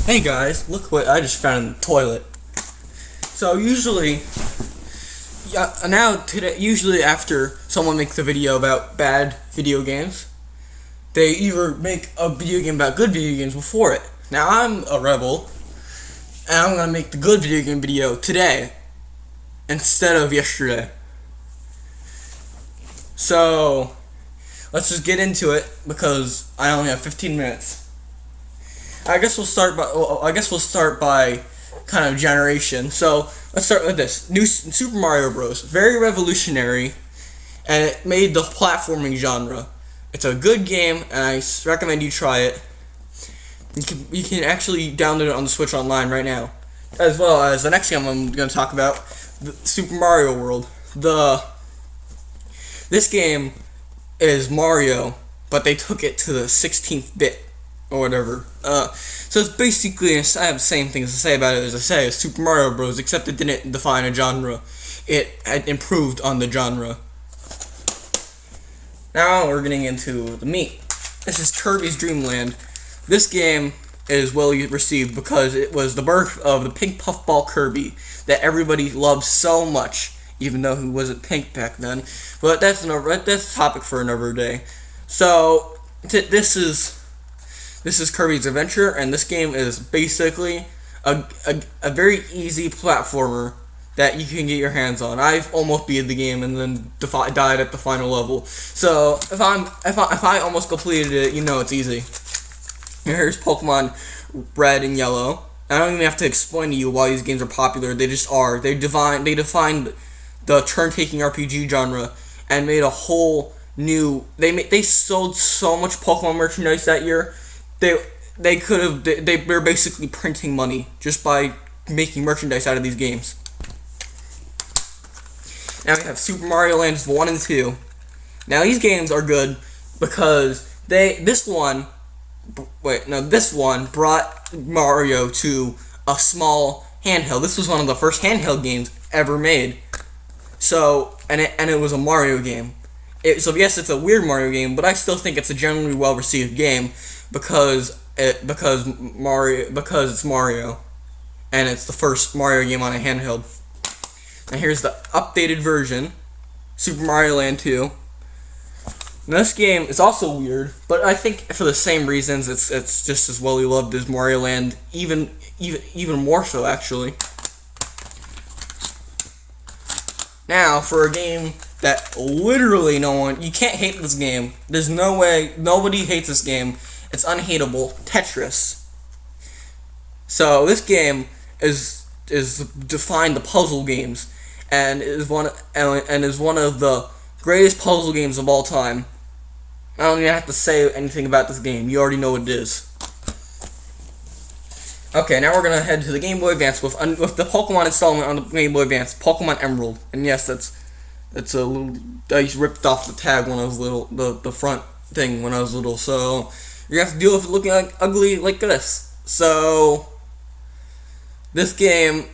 Hey guys, look what I just found in the toilet. So usually, usually after someone makes a video about bad video games, they either make a video game about good video games before it. Now I'm a rebel, and I'm gonna make the good video game video today, instead of yesterday. So, let's just get into it, because I only have 15 minutes. I guess we'll start by kind of generation. So let's start with this new Super Mario Bros. Very revolutionary, and it made the platforming genre. It's a good game, and I recommend you try it. You can actually download it on the Switch Online right now, as well as the next game I'm going to talk about, the Super Mario World. This game is Mario, but they took it to the 16th bit. Or whatever. So it's basically, I have the same things to say about it as I say, as Super Mario Bros., except it didn't define a genre. It improved on the genre. Now we're getting into the meat. This is Kirby's Dream Land. This game is well received because it was the birth of the pink puffball Kirby that everybody loves so much, even though he wasn't pink back then. But that's a topic for another day. So, this is Kirby's Adventure, and this game is basically a very easy platformer that you can get your hands on. I've almost beat the game and then died at the final level. So if I almost completed it, you know it's easy. Here's Pokemon Red and Yellow. I don't even have to explain to you why these games are popular. They just are. They defined the turn-taking RPG genre and made a whole new. They sold so much Pokemon merchandise that year. They were basically printing money just by making merchandise out of these games. Now we have Super Mario Land 1 and 2. Now these games are good because this one brought Mario to a small handheld. This was one of the first handheld games ever made. So and it was a Mario game. So yes, it's a weird Mario game, but I still think it's a generally well received game. Because it's Mario, and it's the first Mario game on a handheld. Now here's the updated version, Super Mario Land 2. Now this game is also weird, but I think for the same reasons, it's just as well loved as Mario Land, even more so actually. Now for a game that literally you can't hate this game. There's no way nobody hates this game. It's unhateable. Tetris. So this game is defined the puzzle games, and is one of the greatest puzzle games of all time. I don't even have to say anything about this game. You already know what it is. Okay, now we're gonna head to the Game Boy Advance with the Pokemon installment on the Game Boy Advance, Pokemon Emerald. And yes, that's a little. I ripped off the tag when I was little, the front thing when I was little. So you're gonna have to deal with it looking ugly like this. So this game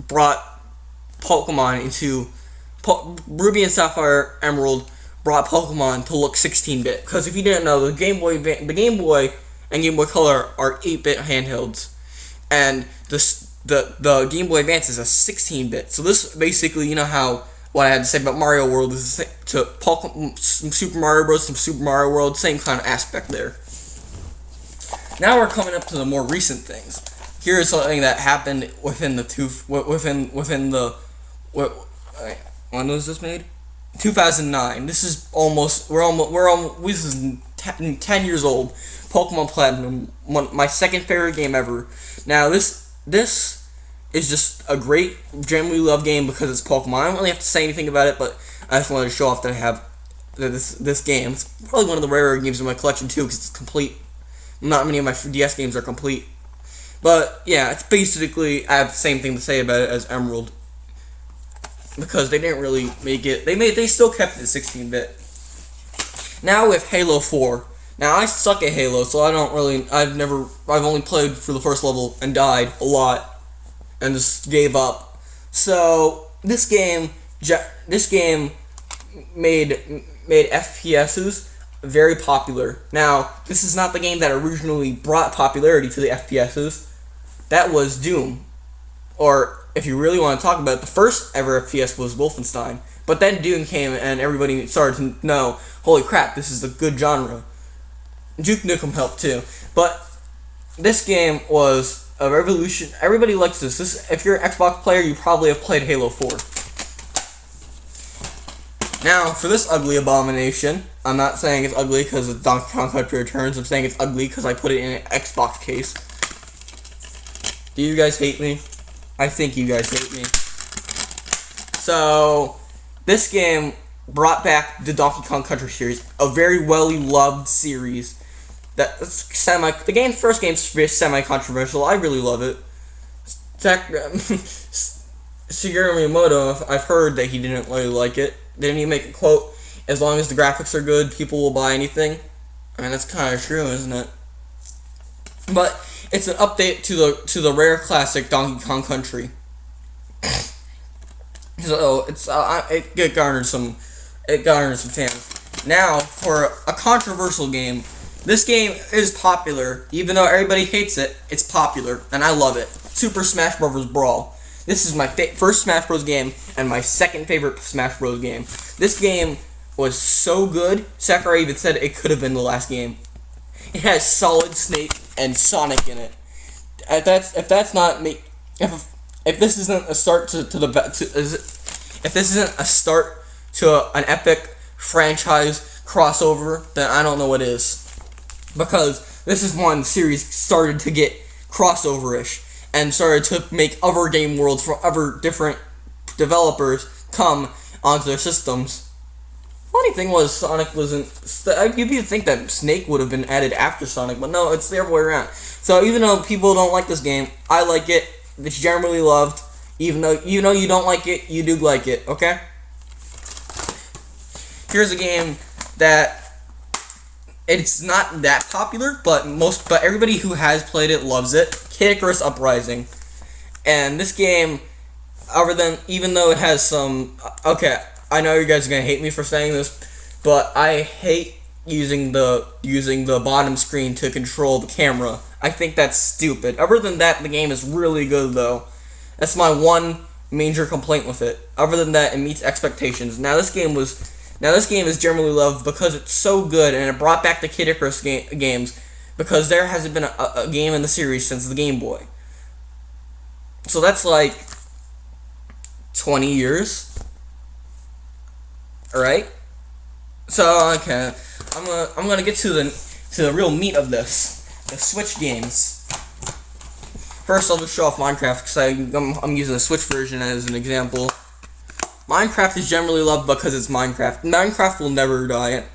brought Pokemon into Ruby and Sapphire Emerald brought Pokemon to look 16-bit. Because if you didn't know, the Game Boy and Game Boy Color are 8-bit handhelds, and the Game Boy Advance is a 16-bit. So this basically, you know how what I had to say about Mario World is to Super Mario Bros. And Super Mario World, same kind of aspect there. Now we're coming up to the more recent things. Here's something that happened when was this made? 2009. This is this is 10 years old. Pokemon Platinum, my second favorite game ever. Now this is just a great, genuinely loved game because it's Pokemon. I don't really have to say anything about it, but I just wanted to show off that I have this game. It's probably one of the rarer games in my collection too, because it's complete. Not many of my DS games are complete. But yeah, it's basically, I have the same thing to say about it as Emerald, because they didn't really make it. They still kept it 16-bit. Now with Halo 4. Now I suck at Halo, so I've only played for the first level and died a lot and just gave up. So this game made FPSs very popular. Now, this is not the game that originally brought popularity to the FPSs. That was Doom. Or, if you really want to talk about it, the first ever FPS was Wolfenstein. But then Doom came and everybody started to know, holy crap, this is a good genre. Duke Nukem helped too. But this game was a revolution. Everybody likes this. If you're an Xbox player, you probably have played Halo 4. Now, for this ugly abomination, I'm not saying it's ugly because it's Donkey Kong Country Returns. I'm saying it's ugly because I put it in an Xbox case. Do you guys hate me? I think you guys hate me. So, this game brought back the Donkey Kong Country series, a very well-loved series. The game's first game's semi-controversial. I really love it. Shigeru Miyamoto, I've heard that he didn't really like it. Didn't he make a quote? As long as the graphics are good, people will buy anything. I mean, that's kind of true, isn't it? But it's an update to the rare classic Donkey Kong Country. So it garnered some fans. Now for a controversial game. This game is popular, even though everybody hates it. It's popular, and I love it. Super Smash Bros. Brawl. This is my first Smash Bros. Game and my second favorite Smash Bros. Game. This game was so good, Sakurai even said it could have been the last game. It has Solid Snake and Sonic in it. If this isn't a start if this isn't a start to an epic franchise crossover, then I don't know what is. Because this is when the series started to get crossover-ish and started to make other game worlds from other different developers come onto their systems. Funny thing was, Sonic wasn't... You'd think that Snake would have been added after Sonic, but no, it's the other way around. So even though people don't like this game, I like it. It's generally loved. Even though you don't like it, you do like it, okay? Here's a game that... It's not that popular, but everybody who has played it loves it. Kid Icarus Uprising. And this game, even though it has some... Okay, I know you guys are going to hate me for saying this, but I hate using the bottom screen to control the camera. I think that's stupid. Other than that, the game is really good, though. That's my one major complaint with it. Other than that, it meets expectations. Now this game is generally loved because it's so good, and it brought back the Kid Icarus games, because there hasn't been a game in the series since the Game Boy. So that's like 20 years. Alright? So, okay. I'm gonna get to the real meat of this. The Switch games. First, I'll just show off Minecraft, because I'm using the Switch version as an example. Minecraft is generally loved because it's Minecraft. Minecraft will never die.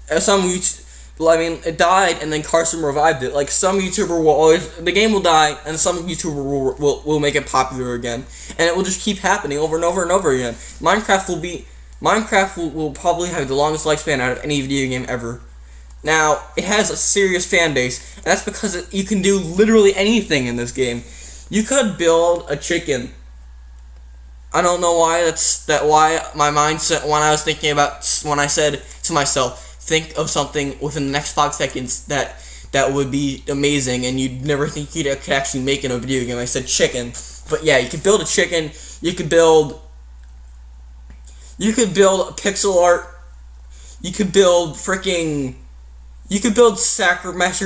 It died and then Carson revived it. Like, some YouTuber the game will die, and some YouTuber will make it popular again. And it will just keep happening over and over and over again. Minecraft will probably have the longest lifespan out of any video game ever. Now, it has a serious fan base, and that's because you can do literally anything in this game. You could build a chicken. I don't know why why my mindset when I said to myself, think of something within the next 5 seconds that would be amazing and you'd never think you could actually make in a video game. I said chicken. But yeah, you could build a chicken, you could build pixel art, you could build Masahiro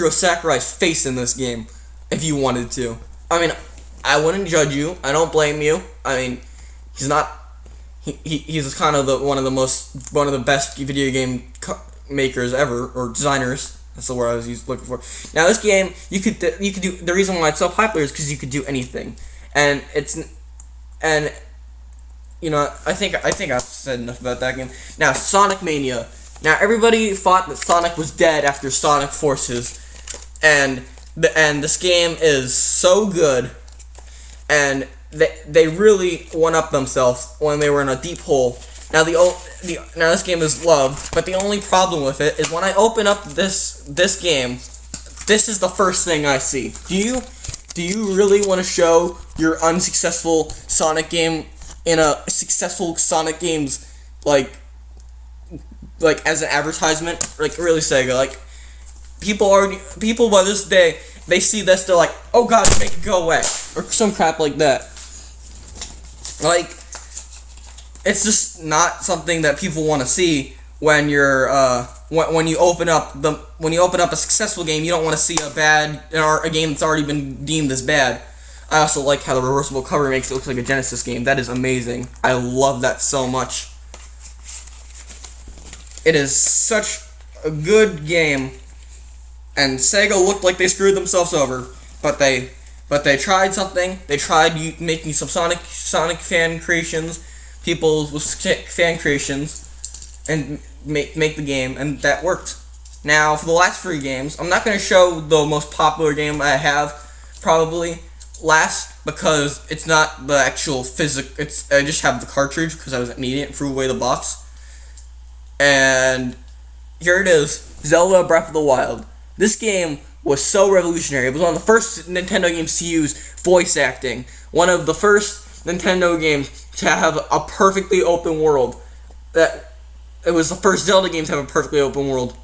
Sakurai's face in this game if you wanted to. I mean, I wouldn't judge you. I don't blame you. I mean, he's not. He's kind of one of the best video game makers ever, or designers. That's the word I was looking for. Now this game, you could do. The reason why it's so popular is because you could do anything, and I think I've said enough about that game. Now Sonic Mania. Now everybody thought that Sonic was dead after Sonic Forces, and this game is so good, and they really one-upped themselves when they were in a deep hole. Now now this game is loved, but the only problem with it is when I open up this game, this is the first thing I see. Do you really want to show your unsuccessful Sonic game in a successful Sonic Games like as an advertisement, like really Sega. Like people by this day, they see this, they're like, oh god, make it go away, or some crap like that. Like, it's just not something that people want to see when you're when you open up a successful game. You don't want to see a bad or a game that's already been deemed as bad. I also like how the reversible cover makes it look like a Genesis game. That is amazing. I love that so much. It is such a good game, and Sega looked like they screwed themselves over, but they tried something. They tried making some Sonic fan creations, people with fan creations, and make the game, and that worked. Now, for the last 3 games, I'm not going to show the most popular game I have, probably last, because it's not the actual I just have the cartridge because I was needing it, threw away the box. And here it is, Zelda Breath of the Wild. This game was so revolutionary. It was one of the first Nintendo games to use voice acting. One of the first Nintendo games to have a perfectly open world. It was the first Zelda game to have a perfectly open world.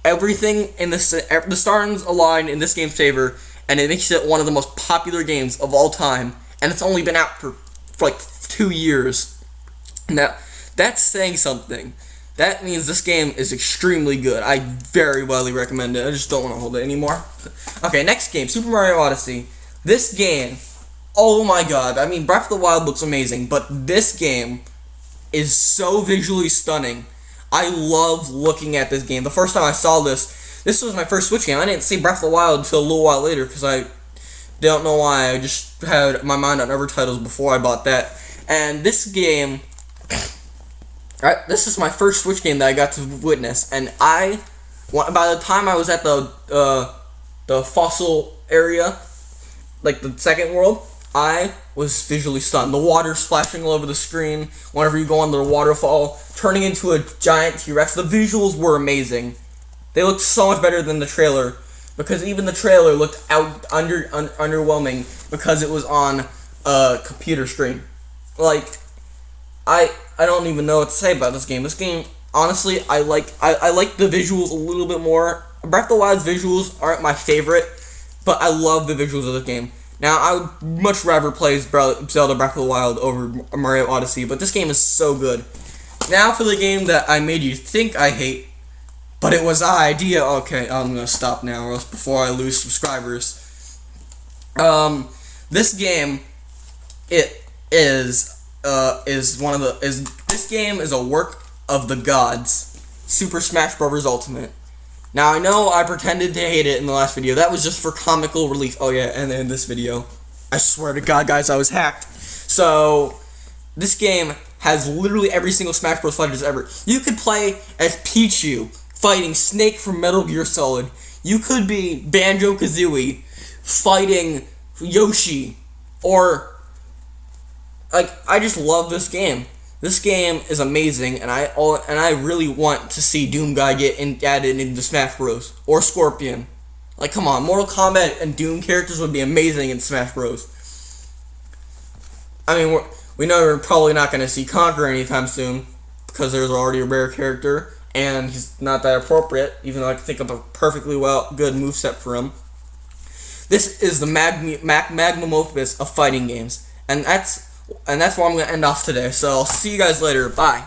Everything in the stars align in this game's favor, and it makes it one of the most popular games of all time. And it's only been out for like 2 years. Now, that's saying something. That means this game is extremely good. I very widely recommend it. I just don't want to hold it anymore. Okay, next game, Super Mario Odyssey. This game, oh my god. I mean, Breath of the Wild looks amazing, but this game is so visually stunning. I love looking at this game. The first time I saw this was my first Switch game. I didn't see Breath of the Wild until a little while later because I don't know why. I just had my mind on other titles before I bought that. And this game, this is my first Switch game that I got to witness. And by the time I was at the fossil area, like the second world, I was visually stunned. The water splashing all over the screen whenever you go under the waterfall, turning into a giant T-Rex. The visuals were amazing. They looked so much better than the trailer, because even the trailer looked underwhelming because it was on a computer screen. Like, I don't even know what to say about this game. This game, honestly, I like the visuals a little bit more. Breath of the Wild's visuals aren't my favorite, but I love the visuals of the game. Now, I would much rather play Zelda Breath of the Wild over Mario Odyssey, but this game is so good. Now for the game that I made you think I hate, but it was our idea. Okay, I'm gonna stop now, or else before I lose subscribers. This game, this game is a work of the gods. Super Smash Bros. Ultimate. Now, I know I pretended to hate it in the last video. That was just for comical relief. Oh, yeah, and then this video. I swear to God, guys, I was hacked. So, this game has literally every single Smash Bros. Fighters ever. You could play as Pichu fighting Snake from Metal Gear Solid. You could be Banjo-Kazooie fighting Yoshi. Or, like, I just love this game. This game is amazing, and I really want to see Doom Guy get added into Smash Bros. Or Scorpion. Like, come on, Mortal Kombat and Doom characters would be amazing in Smash Bros. I mean, we know we're probably not going to see Conquer anytime soon, because there's already a rare character, and he's not that appropriate, even though I can think of a perfectly good moveset for him. This is the magnum opus of fighting games, and that's where I'm going to end off today. So I'll see you guys later. Bye.